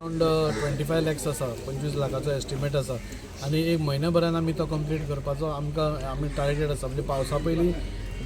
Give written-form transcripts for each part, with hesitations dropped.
Around 25 lakhs आसा, 25 लाखाचो estimate आसा आनी एक म्हयन्याभरान आमी तो कंप्लीट करपाचो आमी टार्गेट आसा. म्हणजे पावसा पयलीं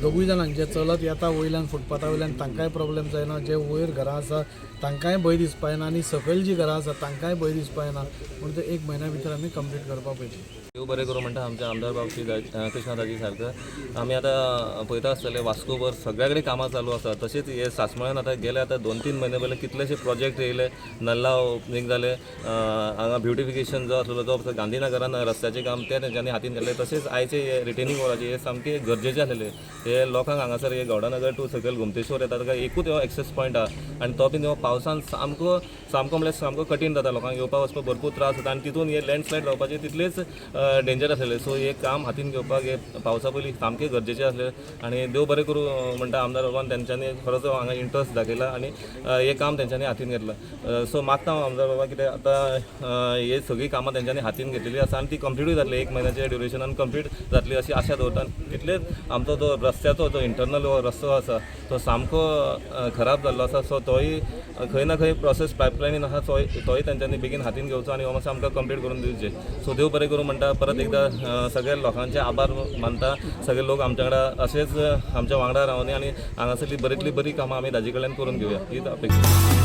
दोगूय जाणांक जे चलत येता वयल्यान फुटपाथा वयल्यान तांकांय प्रॉब्लेम जायना, जे वयर घरां आसा तांकांय भंय दिसपा येना आनी सकयल जी घरां आसा तांकांय भंय दिसपा येना. म्हणून ते एक म्हयन्या भितर आमी कंप्लीट करपा पयली. देव बरें करूं म्हणटा आमच्या आमदार बाब श्री कृष्णादाजी सारकर. आमी आतां पळयता आसतले वास्कोभर सगळ्या कडेन कामां चालू आसा. तशेंच हे सासमळ्यान आतां गेले 2-3 म्हयने पयलीं कितलेशे प्रोजेक्ट येयले. नल्ला ओपनिंग जाले, हांगा ब्युटिफिकेशन जो आसलो जो गांधीनगरान रस्त्याचें काम ते तेंच्यांनी हातीन घेतले. तशेंच आयचे हे रिटेनिंग वॉलाचे हे सामके गरजेचे आसलेले. हे लोकांक हांगासर हे गौडानगर टू सकयल घुमतेश्वर येता ताका एकूच हो एक्सेस पॉयंट आहा आनी तो बीन पावसान सामको म्हणजे सामको कठीण जाता. लोकांक येवपा वचपाक भरपूर त्रास जाता आनी तितून हे लँडस्लायड जावपाचे तितलेच डेंजर आसलेले. सो हे काम हातीन घेवपाक हे पावसा पयलीं सामके गरजेचे आसले आनी देव बरें करूं म्हणटा आमदार बाबान तेंच्यांनी खरोच हांगा इंट्रस्ट दाखयला आनी हे काम तेंच्यांनी हातीन घेतलां. सो मागता हांव आमदार बाबा कितें आतां हे सगळीं कामां तेंच्यांनी हातीन घेतलेली आसा आनी ती कंप्लीटूय जातली. 1 म्हयन्याच्या ड्युरेशनान कंप्लीट जातली अशी आशा दवरता. तितलेच आमचो जो रस्त्याचो जो इंटरनल रस्तो आसा तो सामको खराब जाल्लो आसा. सो तोय खंय ना खंय प्रोसेस पायपलायनीन आसा तोय तेंच्यांनी बेगीन हातीन घेवचो आनी हो मातसो आमकां कंप्लीट करून दिवचे. सो देव बरें करूं म्हणटा. परत एकदा सगळ्या लोकांचे आभार मानता. सगळे लोक आमच्या वांगडा असेच आमच्या वांगडा रावनी आनी हांगासरली बरींतली बरी कामां आमी ताजे कडल्यान करून घेवया हीच अपेक्षा.